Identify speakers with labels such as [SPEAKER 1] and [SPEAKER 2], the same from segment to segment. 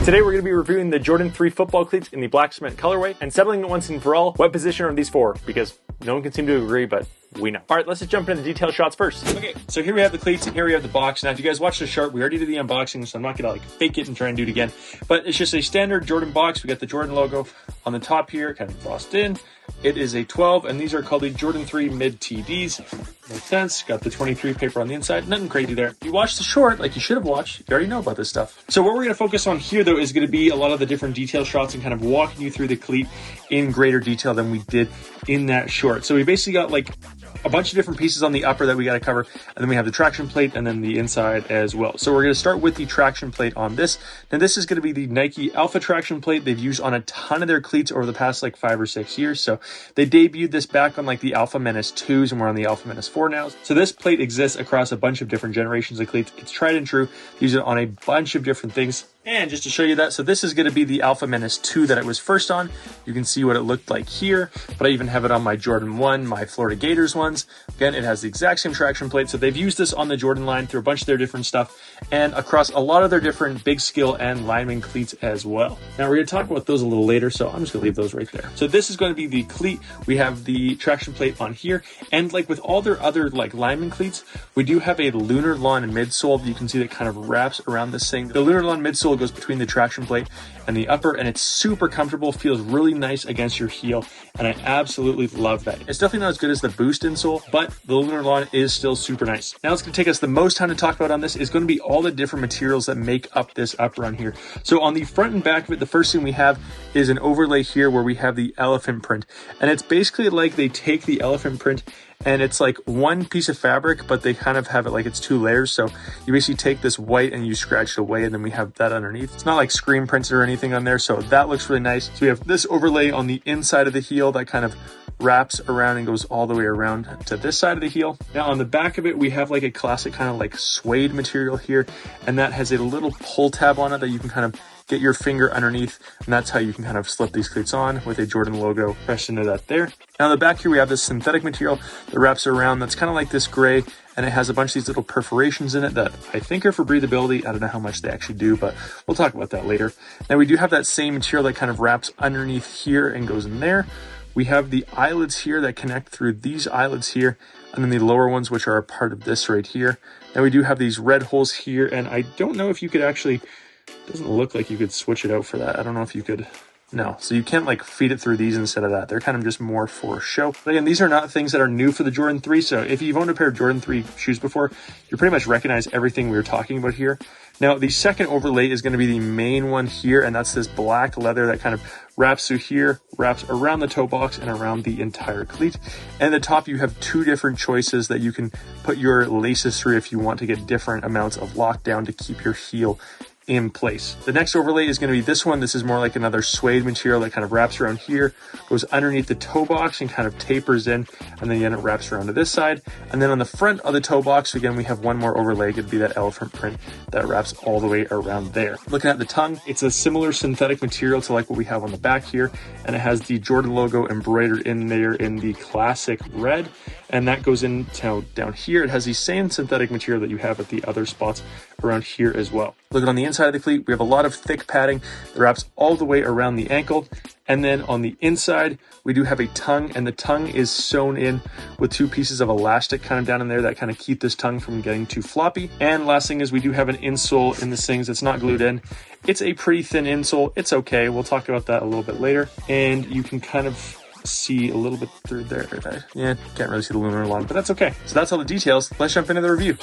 [SPEAKER 1] Today we're going to be reviewing the Jordan 3 football cleats in the black cement colorway and settling it once and for all, what position are these for? Because no one can seem to agree, but we know. All right, let's just jump into the detailed shots first. Okay, so here we have the cleats and here we have the box. Now, if you guys watched the chart, we already did the unboxing, so I'm not gonna fake it and try and do it again. But it's just a standard Jordan box. We got the Jordan logo on the top here, kind of embossed in. It is a 12, and these are called the Jordan 3 Mid TDs. Makes sense. Got the 23 paper on the inside. Nothing crazy there. If you watched the short, like you should have watched, you already know about this stuff. So what we're going to focus on here, though, is going to be a lot of the different detail shots and kind of walking you through the cleat in greater detail than we did in that short. So we basically got a bunch of different pieces on the upper that we got to cover, and then we have the traction plate and then the inside as well. So we're going to start with the traction plate on this. Now this is going to be the Nike Alpha traction plate they've used on a ton of their cleats over the past 5 or 6 years. So they debuted this back on the Alpha Menace 2s, and we're on the Alpha Menace 4 now. So this plate exists across a bunch of different generations of cleats. It's tried and true. They use it on a bunch of different things. And just to show you that, so this is going to be the Alpha Menace 2 that it was first on. You can see what it looked like here, but I even have it on my Jordan 1, my Florida Gators ones. Again, it has the exact same traction plate. So they've used this on the Jordan line through a bunch of their different stuff and across a lot of their different big skill and lineman cleats as well. Now we're going to talk about those a little later, so I'm just going to leave those right there. So this is going to be the cleat. We have the traction plate on here, and with all their other lineman cleats, we do have a Lunar Lawn midsole. You can see that kind of wraps around this thing. The Lunar Lawn midsole goes between the traction plate and the upper, and it's super comfortable, feels really nice against your heel, and I absolutely love that. It's definitely not as good as the Boost insole, but the Lunar Lawn is still super nice. Now it's going to take us the most time to talk about on this is going to be all the different materials that make up this upper on here. So on the front and back of it, the first thing we have is an overlay here where we have the elephant print, and it's basically they take the elephant print and it's one piece of fabric, but they kind of have it it's 2 layers. So you basically take this white and you scratch it away, and then we have that underneath. It's not screen printed or anything on there, so that looks really nice. So we have this overlay on the inside of the heel that kind of wraps around and goes all the way around to this side of the heel. Now on the back of it, we have a classic kind of suede material here, and that has a little pull tab on it that you can kind of get your finger underneath, and that's how you can kind of slip these cleats on with a Jordan logo pressed into that there. Now on the back here, we have this synthetic material that wraps around that's kind of this gray, and it has a bunch of these little perforations in it that I think are for breathability. I don't know how much they actually do, but we'll talk about that later. Now we do have that same material that kind of wraps underneath here and goes in there. We have the eyelets here that connect through these eyelets here, and then the lower ones, which are a part of this right here. Now we do have these red holes here, and I don't know if you could actually, doesn't look like you could switch it out for that. I don't know if you could. No, so you can't feed it through these instead of that. They're kind of just more for show. But again, these are not things that are new for the Jordan 3. So if you've owned a pair of Jordan 3 shoes before, you pretty much recognize everything we were talking about here. Now, the second overlay is going to be the main one here, and that's this black leather that kind of wraps through here, wraps around the toe box and around the entire cleat. And at the top, you have 2 different choices that you can put your laces through if you want to get different amounts of lockdown to keep your heel in place. The next overlay is going to be this one. This is more like another suede material that kind of wraps around here, goes underneath the toe box and kind of tapers in, and then again it wraps around to this side. And then on the front of the toe box, again, we have one more overlay. It could be that elephant print that wraps all the way around there. Looking at the tongue, it's a similar synthetic material to what we have on the back here, and it has the Jordan logo embroidered in there in the classic red, and that goes in down here. It has the same synthetic material that you have at the other spots around here as well. Looking on the inside of the cleat, we have a lot of thick padding that wraps all the way around the ankle. And then on the inside, we do have a tongue, and the tongue is sewn in with 2 pieces of elastic kind of down in there that kind of keep this tongue from getting too floppy. And last thing is we do have an insole in this thing. It's not glued in. It's a pretty thin insole. It's okay. We'll talk about that a little bit later. And you can kind of see a little bit through there. Yeah, can't really see the Lunar Lawn, but that's okay. So that's all the details. Let's jump into the review.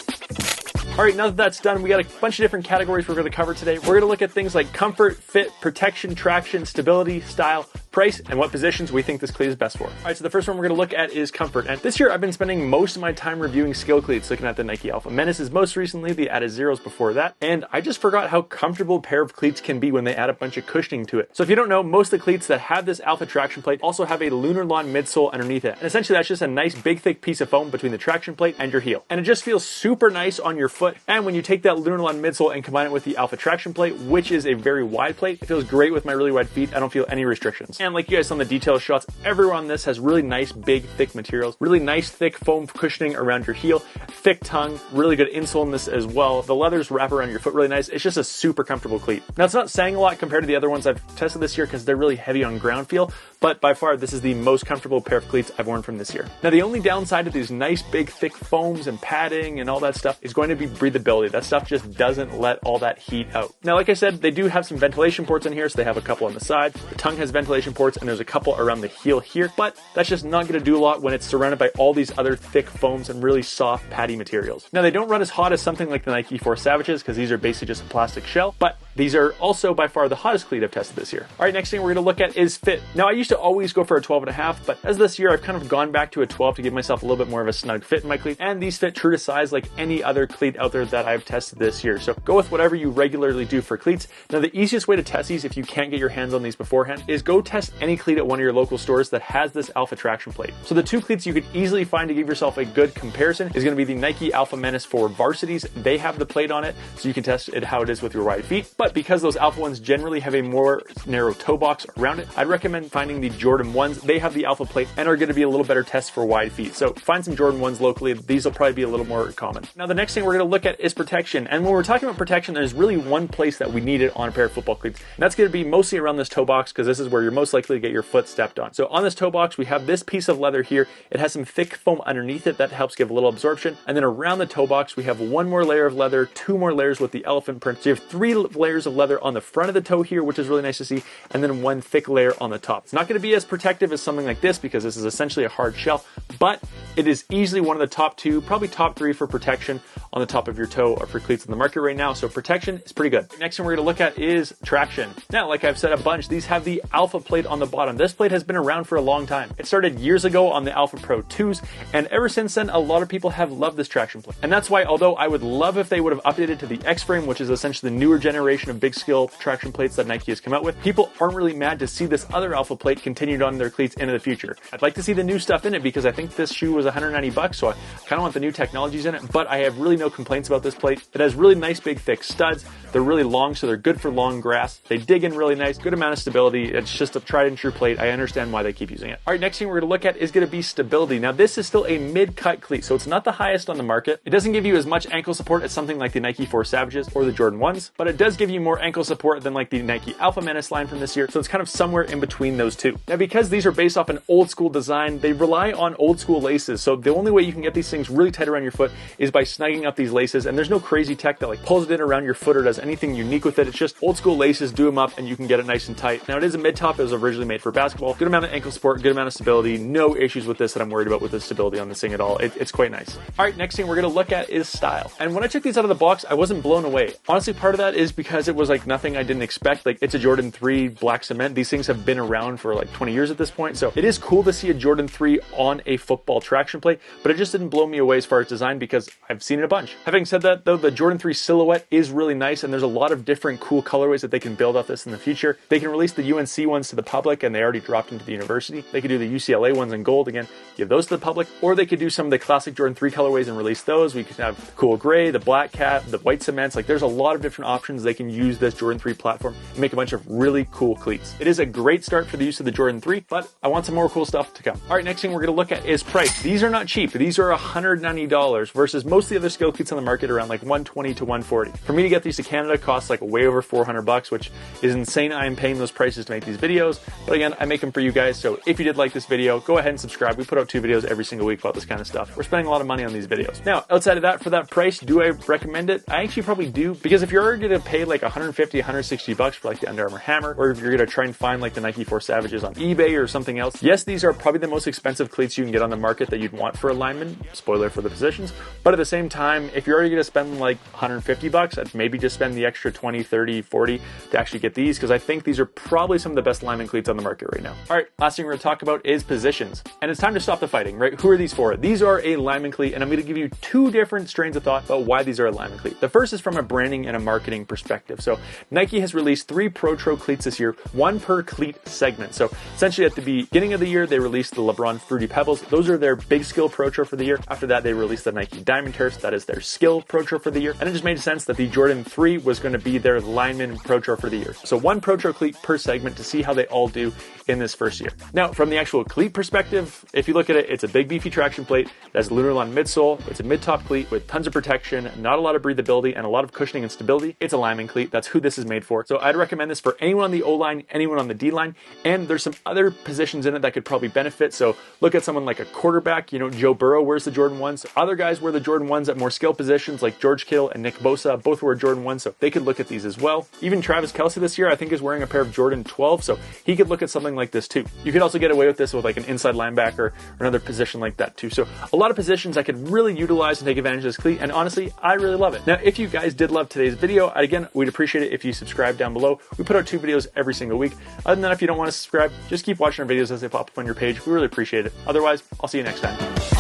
[SPEAKER 1] All right, now that that's done, we got a bunch of different categories we're going to cover today. We're going to look at things like comfort, fit, protection, traction, stability, style, price, and what positions we think this cleat is best for. All right, so the first one we're going to look at is comfort. And this year, I've been spending most of my time reviewing skill cleats, looking at the Nike Alpha Menaces most recently, the Added Zeros before that, and I just forgot how comfortable a pair of cleats can be when they add a bunch of cushioning to it. So if you don't know, most of the cleats that have this Alpha traction plate also have a Lunar Lawn midsole underneath it. And essentially, that's just a nice big thick piece of foam between the traction plate and your heel. And it just feels super nice on your foot. And when you take that Lunar Lawn midsole and combine it with the Alpha traction plate, which is a very wide plate, it feels great with my really wide feet. I don't feel any restrictions. And like you guys saw in the detail shots, everywhere on this has really nice, big, thick materials, really nice, thick foam cushioning around your heel, thick tongue, really good insole in this as well. The leathers wrap around your foot really nice. It's just a super comfortable cleat. Now, it's not saying a lot compared to the other ones I've tested this year because they're really heavy on ground feel, but by far, this is the most comfortable pair of cleats I've worn from this year. Now, the only downside to these nice, big, thick foams and padding and all that stuff is going to be breathability. That stuff just doesn't let all that heat out. Now, like I said, they do have some ventilation ports in here, so they have a couple on the side. The tongue has ventilation ports, and there's a couple around the heel here, but that's just not going to do a lot when it's surrounded by all these other thick foams and really soft, paddy materials. Now, they don't run as hot as something like the Nike Force Savages because these are basically just a plastic shell, but these are also by far the hottest cleat I've tested this year. All right, next thing we're going to look at is fit. Now, I used to always go for a 12.5, but as this year, I've kind of gone back to a 12 to give myself a little bit more of a snug fit in my cleat, and these fit true to size like any other cleat out there that I've tested this year. So go with whatever you regularly do for cleats. Now, the easiest way to test these, if you can't get your hands on these beforehand, is go test any cleat at one of your local stores that has this Alpha traction plate. So the two cleats you could easily find to give yourself a good comparison is going to be the Nike Alpha Menace for varsities. They have the plate on it, so you can test it how it is with your wide feet. But because those Alpha ones generally have a more narrow toe box around it, I'd recommend finding the Jordan 1s. They have the Alpha plate and are going to be a little better test for wide feet. So find some Jordan 1s locally. These will probably be a little more common. Now, the next thing we're going to look at is protection. And when we're talking about protection, there's really one place that we need it on a pair of football cleats. And that's going to be mostly around this toe box because this is where you're most likely to get your foot stepped on. So on this toe box, we have this piece of leather here. It has some thick foam underneath it that helps give a little absorption. And then around the toe box, we have one more layer of leather, two more layers with the elephant print. So you have three layers of leather on the front of the toe here, which is really nice to see, and then one thick layer on the top. It's not going to be as protective as something like this because this is essentially a hard shell, but it is easily one of the top two, probably top three for protection on the top of your toe or for cleats in the market right now. So protection is pretty good. Next thing we're going to look at is traction. Now, like I've said a bunch, these have the Alpha plate on the bottom. This plate has been around for a long time. It started years ago on the Alpha Pro 2s, and ever since then, a lot of people have loved this traction plate. And that's why, although I would love if they would have updated to the X-Frame, which is essentially the newer generation of big scale traction plates that Nike has come out with, people aren't really mad to see this other Alpha plate continued on their cleats into the future. I'd like to see the new stuff in it because I think this shoe was $190, so I kind of want the new technologies in it, but I have really no complaints about this plate. It has really nice, big, thick studs. They're really long, so they're good for long grass. They dig in really nice, good amount of stability. It's just a tried and true plate. I understand why they keep using it. All right, next thing we're going to look at is going to be stability. Now, this is still a mid-cut cleat, so it's not the highest on the market. It doesn't give you as much ankle support as something like the Nike Force Savages or the Jordan 1s, but it does give you more ankle support than like the Nike Alpha Menace line from this year, so it's kind of somewhere in between those two. Now, because these are based off an old school design, they rely on old school laces, so the only way you can get these things really tight around your foot is by snagging up these laces, and there's no crazy tech that like pulls it in around your foot or does anything unique with it. It's just old school laces, do them up, and you can get it nice and tight. Now, it is a mid-top. It was originally made for basketball. Good amount of ankle support, good amount of stability. No issues with this that I'm worried about with the stability on this thing at all. It's quite nice. All right, next thing we're going to look at is style. And when I took these out of the box, I wasn't blown away. Honestly, part of that is because it was like nothing I didn't expect. Like, it's a Jordan 3 black cement. These things have been around for like 20 years at this point. So it is cool to see a Jordan 3 on a football traction plate, but it just didn't blow me away as far as design because I've seen it a bunch. Having said that, though, the Jordan 3 silhouette is really nice, and there's a lot of different cool colorways that they can build off this in the future. They can release the UNC ones to the public, and they already dropped into the university. They could do the UCLA ones in gold again, give those to the public, or they could do some of the classic Jordan 3 colorways and release those. We could have the cool gray, the black cat, the white cements. Like, there's a lot of different options. They can use this Jordan 3 platform and make a bunch of really cool cleats. It is a great start for the use of the Jordan 3, but I want some more cool stuff to come. All right, next thing we're going to look at is price. These are not cheap. These are $190 versus most of the other scale cleats on the market around like $120 to $140. For me to get these to Canada costs like way over $400, which is insane. I am paying those prices to make these videos, but again, I make them for you guys. So if you did like this video, go ahead and subscribe. We put out 2 videos every single week about this kind of stuff. We're spending a lot of money on these videos. Now, outside of that, for that price, do I recommend it? I actually probably do, because if you're going to pay like $150, $160 for like the Under Armour Hammer, or if you're going to try and find like the Nike Force Savages on eBay or something else, yes, these are probably the most expensive cleats you can get on the market that you'd want for a lineman. Spoiler for the positions. But at the same time, if you're already going to spend like $150, I'd maybe just spend the extra 20, 30, 40 to actually get these, because I think these are probably some of the best lineman cleats on the market right now. All right, last thing we're going to talk about is positions. And it's time to stop the fighting, right? Who are these for? These are a lineman cleat, and I'm going to give you 2 different strains of thought about why these are a lineman cleat. The first is from a branding and a marketing perspective. perspective. So Nike has released 3 Pro cleats this year, 1 per cleat segment. So essentially at the beginning of the year, they released the LeBron Fruity Pebbles. Those are their big skill Pro for the year. After that, they released the Nike Diamond Turfs. That is their skill Pro for the year. And it just made sense that the Jordan 3 was going to be their lineman Pro for the year. So 1 Pro cleat per segment to see how they all do in this first year. Now, from the actual cleat perspective, if you look at it, it's a big beefy traction plate that has Lunarlon midsole. It's a mid-top cleat with tons of protection, not a lot of breathability, and a lot of cushioning and stability. It's a lineman cleat. That's who this is made for. So I'd recommend this for anyone on the O-line, anyone on the D-line, and there's some other positions in it that could probably benefit. So look at someone like a quarterback. You know, Joe Burrow wears the Jordan 1s. Other guys wear the Jordan 1s at more skill positions like George Kittle and Nick Bosa. Both wear Jordan 1s, so they could look at these as well. Even Travis Kelce this year, I think, is wearing a pair of Jordan 12, so he could look at something like this too. You could also get away with this with like an inside linebacker or another position like that too. So a lot of positions I could really utilize and take advantage of this cleat, and honestly, I really love it. Now, if you guys did love today's video, again, we'd appreciate it if you subscribe down below. We put out 2 videos every single week. Other than that, if you don't want to subscribe, just keep watching our videos as they pop up on your page. We really appreciate it. Otherwise, I'll see you next time.